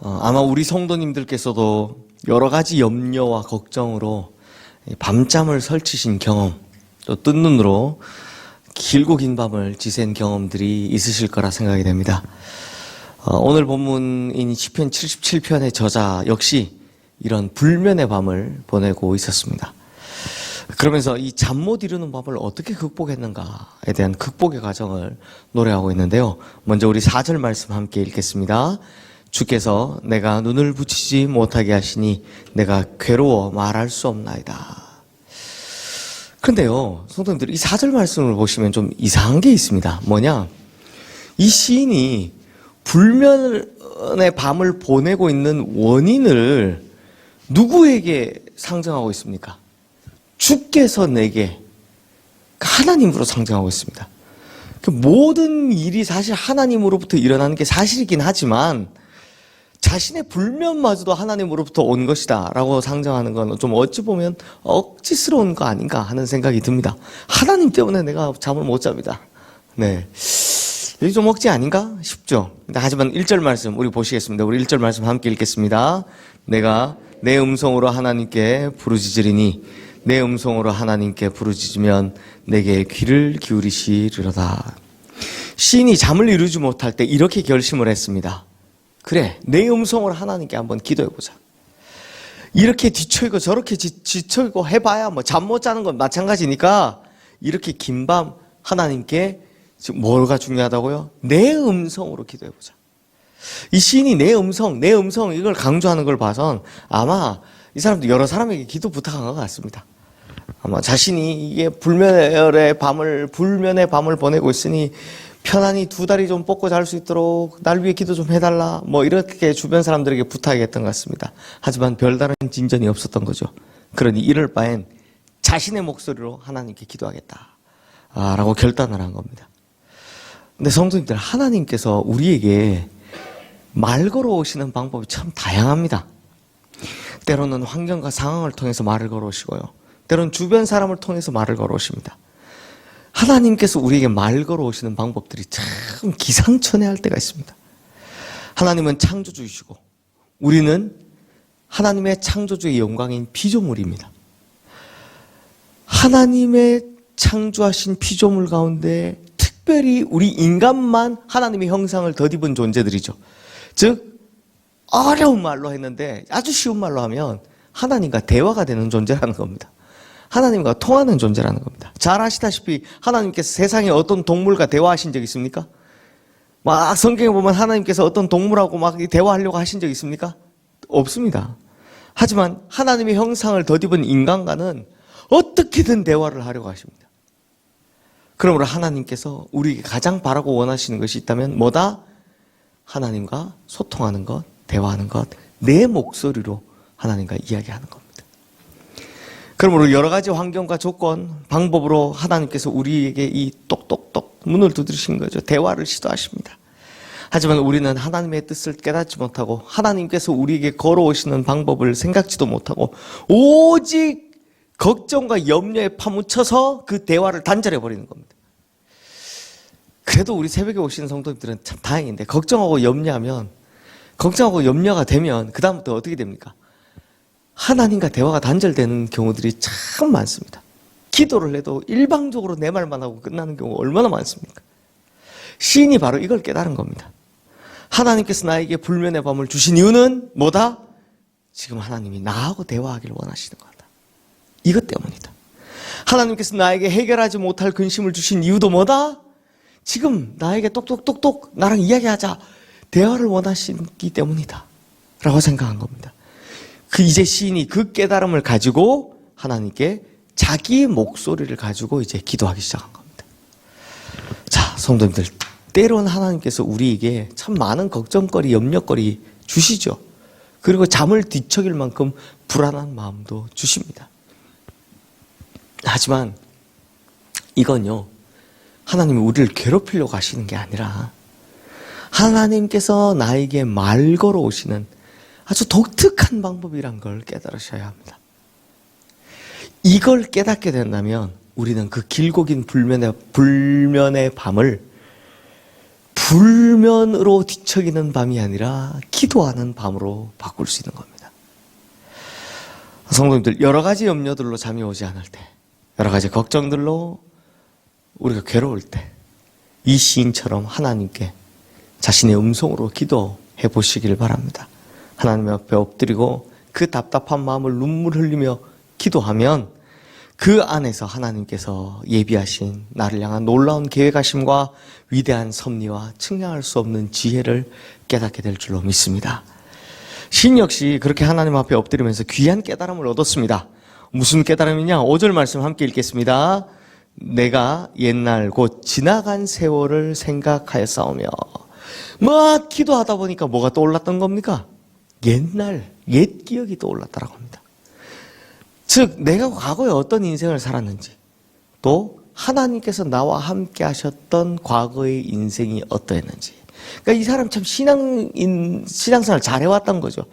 아마 우리 성도님들께서도 여러 가지 염려와 걱정으로 밤잠을 설치신 경험, 또 뜬 눈으로 길고 긴 밤을 지샌 경험들이 있으실 거라 생각이 됩니다. 오늘 본문인 시편 77편의 저자 역시 이런 불면의 밤을 보내고 있었습니다. 그러면서 이 잠 못 이루는 밤을 어떻게 극복했는가에 대한 극복의 과정을 노래하고 있는데요. 먼저 우리 4절 말씀 함께 읽겠습니다. 주께서 내가 눈을 붙이지 못하게 하시니 내가 괴로워 말할 수 없나이다. 그런데요, 성도님들, 이 4절 말씀을 보시면 좀 이상한 게 있습니다. 뭐냐? 이 시인이 불면의 밤을 보내고 있는 원인을 누구에게 상정하고 있습니까? 주께서 내게, 하나님으로 상정하고 있습니다. 모든 일이 사실 하나님으로부터 일어나는 게 사실이긴 하지만 자신의 불면마저도 하나님으로부터 온 것이다 라고 상정하는 건 좀 어찌 보면 억지스러운 거 아닌가 하는 생각이 듭니다. 하나님 때문에 내가 잠을 못 잡니다. 네, 이게 좀 억지 아닌가 싶죠. 하지만 1절 말씀 우리 보시겠습니다. 우리 1절 말씀 함께 읽겠습니다. 내가 내 음성으로 하나님께 부르짖으리니 내 음성으로 하나님께 부르짖으면 내게 귀를 기울이시리로다. 시인이 잠을 이루지 못할 때 이렇게 결심을 했습니다. 그래, 내 음성으로 하나님께 한번 기도해보자. 이렇게 뒤처이고 저렇게 뒤처이고 해봐야 뭐 잠 못 자는 건 마찬가지니까 이렇게 긴 밤 하나님께 지금 뭐가 중요하다고요? 내 음성으로 기도해보자. 이 시인이 내 음성 이걸 강조하는 걸 봐선 아마 이 사람도 여러 사람에게 기도 부탁한 것 같습니다. 아마 자신이 이게 불면의 밤을 보내고 있으니 편안히 두 다리 좀 뻗고 잘 수 있도록 날 위해 기도 좀 해달라, 뭐 이렇게 주변 사람들에게 부탁했던 것 같습니다. 하지만 별다른 진전이 없었던 거죠. 그러니 이럴 바엔 자신의 목소리로 하나님께 기도하겠다 라고 결단을 한 겁니다. 근데 성도님들, 하나님께서 우리에게 말 걸어오시는 방법이 참 다양합니다. 때로는 환경과 상황을 통해서 말을 걸어오시고요, 때로는 주변 사람을 통해서 말을 걸어오십니다. 하나님께서 우리에게 말 걸어오시는 방법들이 참 기상천외할 때가 있습니다. 하나님은 창조주이시고 우리는 하나님의 창조주의 영광인 피조물입니다. 하나님의 창조하신 피조물 가운데 특별히 우리 인간만 하나님의 형상을 덧입은 존재들이죠. 즉 어려운 말로 했는데 아주 쉬운 말로 하면 하나님과 대화가 되는 존재라는 겁니다. 하나님과 통하는 존재라는 겁니다. 잘 아시다시피 하나님께서 세상에 어떤 동물과 대화하신 적 있습니까? 막 성경에 보면 하나님께서 어떤 동물하고 막 대화하려고 하신 적 있습니까? 없습니다. 하지만 하나님의 형상을 덧입은 인간과는 어떻게든 대화를 하려고 하십니다. 그러므로 하나님께서 우리에게 가장 바라고 원하시는 것이 있다면 뭐다? 하나님과 소통하는 것, 대화하는 것, 내 목소리로 하나님과 이야기하는 겁니다. 그러므로 여러 가지 환경과 조건, 방법으로 하나님께서 우리에게 이 똑똑똑 문을 두드리신 거죠. 대화를 시도하십니다. 하지만 우리는 하나님의 뜻을 깨닫지 못하고 하나님께서 우리에게 걸어오시는 방법을 생각지도 못하고 오직 걱정과 염려에 파묻혀서 그 대화를 단절해버리는 겁니다. 그래도 우리 새벽에 오시는 성도님들은 참 다행인데, 걱정하고 염려가 되면 그 다음부터 어떻게 됩니까? 하나님과 대화가 단절되는 경우들이 참 많습니다. 기도를 해도 일방적으로 내 말만 하고 끝나는 경우가 얼마나 많습니까? 시인이 바로 이걸 깨달은 겁니다. 하나님께서 나에게 불면의 밤을 주신 이유는 뭐다? 지금 하나님이 나하고 대화하기를 원하시는 거다. 이것 때문이다. 하나님께서 나에게 해결하지 못할 근심을 주신 이유도 뭐다? 지금 나에게 똑똑똑똑 나랑 이야기하자, 대화를 원하시기 때문이다 라고 생각한 겁니다. 이제 시인이 그 깨달음을 가지고 하나님께 자기의 목소리를 가지고 이제 기도하기 시작한 겁니다. 자, 성도님들, 때로는 하나님께서 우리에게 참 많은 걱정거리, 염려거리 주시죠. 그리고 잠을 뒤척일 만큼 불안한 마음도 주십니다. 하지만 이건요, 하나님이 우리를 괴롭히려고 하시는 게 아니라 하나님께서 나에게 말 걸어오시는 아주 독특한 방법이란 걸 깨달으셔야 합니다. 이걸 깨닫게 된다면 우리는 그 길고 긴 불면의 밤을 불면으로 뒤척이는 밤이 아니라 기도하는 밤으로 바꿀 수 있는 겁니다. 성도님들, 여러 가지 염려들로 잠이 오지 않을 때, 여러 가지 걱정들로 우리가 괴로울 때, 이 시인처럼 하나님께 자신의 음성으로 기도해 보시길 바랍니다. 하나님 앞에 엎드리고 그 답답한 마음을 눈물 흘리며 기도하면 그 안에서 하나님께서 예비하신 나를 향한 놀라운 계획하심과 위대한 섭리와 측량할 수 없는 지혜를 깨닫게 될 줄로 믿습니다. 시인 역시 그렇게 하나님 앞에 엎드리면서 귀한 깨달음을 얻었습니다. 무슨 깨달음이냐? 5절 말씀 함께 읽겠습니다. 내가 옛날 곧 지나간 세월을 생각하였사오며, 막 기도하다 보니까 뭐가 떠올랐던 겁니까? 옛 기억이 떠올랐다라고 합니다. 즉, 내가 과거에 어떤 인생을 살았는지, 또 하나님께서 나와 함께 하셨던 과거의 인생이 어떠했는지. 그러니까 이 사람 참 신앙생활 잘해왔던 거죠.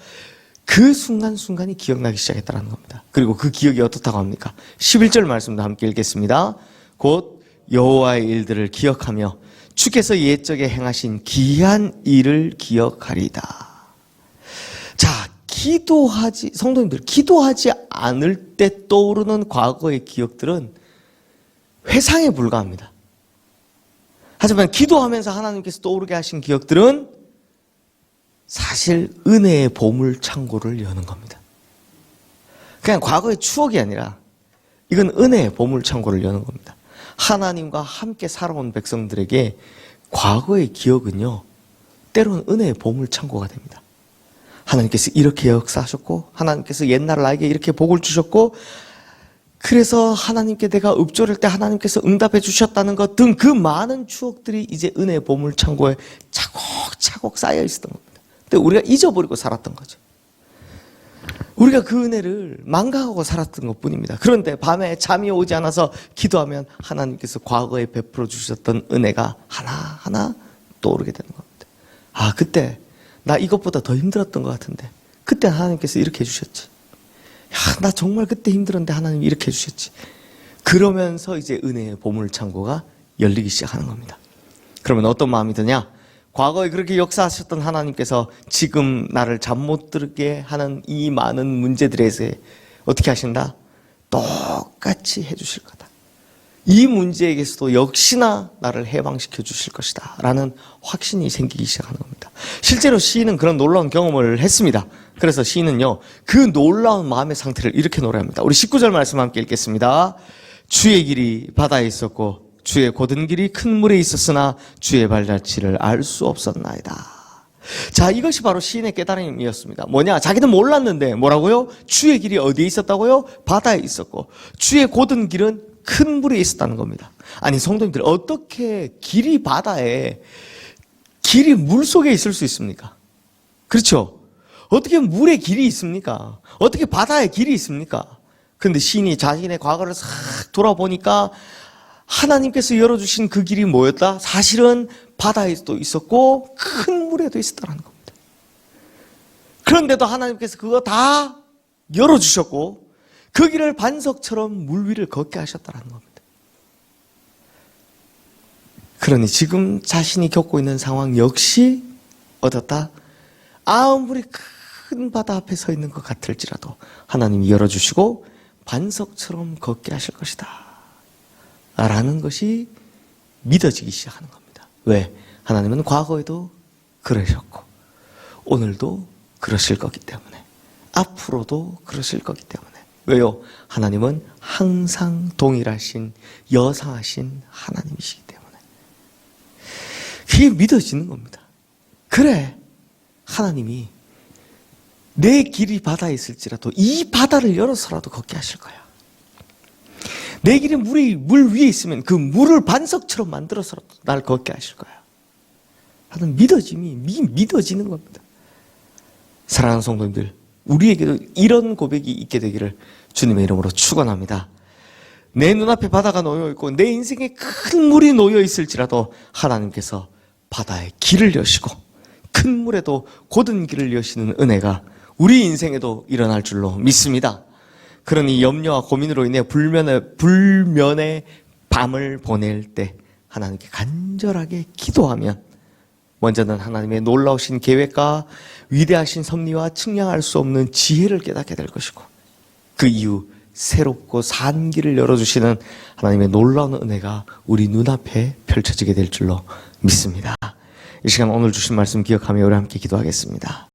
그 순간순간이 기억나기 시작했다는 겁니다. 그리고 그 기억이 어떻다고 합니까? 11절 말씀도 함께 읽겠습니다. 곧 여호와의 일들을 기억하며 주께서 옛적에 행하신 기이한 일을 기억하리다. 자, 성도님들, 기도하지 않을 때 떠오르는 과거의 기억들은 회상에 불과합니다. 하지만 기도하면서 하나님께서 떠오르게 하신 기억들은 사실 은혜의 보물 창고를 여는 겁니다. 그냥 과거의 추억이 아니라 이건 은혜의 보물 창고를 여는 겁니다. 하나님과 함께 살아온 백성들에게 과거의 기억은요, 때로는 은혜의 보물 창고가 됩니다. 하나님께서 이렇게 역사하셨고, 하나님께서 옛날 나에게 이렇게 복을 주셨고, 그래서 하나님께 내가 읊조릴 때 하나님께서 응답해 주셨다는 것 등 그 많은 추억들이 이제 은혜의 보물 창고에 차곡차곡 쌓여 있었던 겁니다. 근데 우리가 잊어버리고 살았던 거죠. 우리가 그 은혜를 망각하고 살았던 것 뿐입니다. 그런데 밤에 잠이 오지 않아서 기도하면 하나님께서 과거에 베풀어 주셨던 은혜가 하나하나 떠오르게 되는 겁니다. 아, 그때 나 이것보다 더 힘들었던 것 같은데 그때 하나님께서 이렇게 해주셨지. 야, 나 정말 그때 힘들었는데 하나님이 이렇게 해주셨지. 그러면서 이제 은혜의 보물창고가 열리기 시작하는 겁니다. 그러면 어떤 마음이 드냐? 과거에 그렇게 역사하셨던 하나님께서 지금 나를 잠 못 들게 하는 이 많은 문제들에 대해서 어떻게 하신다? 똑같이 해주실 거다. 이 문제에게서도 역시나 나를 해방시켜 주실 것이다 라는 확신이 생기기 시작하는 겁니다. 실제로 시인은 그런 놀라운 경험을 했습니다. 그래서 시인은요, 그 놀라운 마음의 상태를 이렇게 노래합니다. 우리 19절 말씀 함께 읽겠습니다. 주의 길이 바다에 있었고 주의 곧은 길이 큰 물에 있었으나 주의 발자취를 알 수 없었나이다. 자, 이것이 바로 시인의 깨달음이었습니다. 뭐냐? 자기는 몰랐는데 뭐라고요? 주의 길이 어디에 있었다고요? 바다에 있었고 주의 곧은 길은 큰 물에 있었다는 겁니다. 아니, 성도님들, 어떻게 길이 바다에, 길이 물 속에 있을 수 있습니까? 그렇죠? 어떻게 물에 길이 있습니까? 어떻게 바다에 길이 있습니까? 그런데 시인이 자신의 과거를 싹 돌아보니까 하나님께서 열어주신 그 길이 뭐였다? 사실은 바다에도 있었고 큰 물에도 있었다는 겁니다. 그런데도 하나님께서 그거 다 열어주셨고 그 길을 반석처럼 물 위를 걷게 하셨다는 겁니다. 그러니 지금 자신이 겪고 있는 상황 역시 어떻다? 아무리 큰 바다 앞에 서 있는 것 같을지라도 하나님이 열어주시고 반석처럼 걷게 하실 것이다 라는 것이 믿어지기 시작하는 겁니다. 왜? 하나님은 과거에도 그러셨고 오늘도 그러실 거기 때문에, 앞으로도 그러실 거기 때문에. 왜요? 하나님은 항상 동일하신 여상하신 하나님이시기 때문에. 그게 믿어지는 겁니다. 그래, 하나님이 내 길이 바다에 있을지라도 이 바다를 열어서라도 걷게 하실 거야. 내 길이 물 위에 있으면 그 물을 반석처럼 만들어서라도 날 걷게 하실 거야 하는 믿어짐이 믿어지는 겁니다. 사랑하는 성도님들, 우리에게도 이런 고백이 있게 되기를 주님의 이름으로 축원합니다. 내 눈앞에 바다가 놓여있고 내 인생에 큰 물이 놓여있을지라도 하나님께서 바다에 길을 여시고 큰 물에도 곧은 길을 여시는 은혜가 우리 인생에도 일어날 줄로 믿습니다. 그러니 염려와 고민으로 인해 불면의 밤을 보낼 때 하나님께 간절하게 기도하면 먼저는 하나님의 놀라우신 계획과 위대하신 섭리와 측량할 수 없는 지혜를 깨닫게 될 것이고, 그 이후 새롭고 산 길을 열어주시는 하나님의 놀라운 은혜가 우리 눈앞에 펼쳐지게 될 줄로 믿습니다. 이 시간 오늘 주신 말씀 기억하며 우리 함께 기도하겠습니다.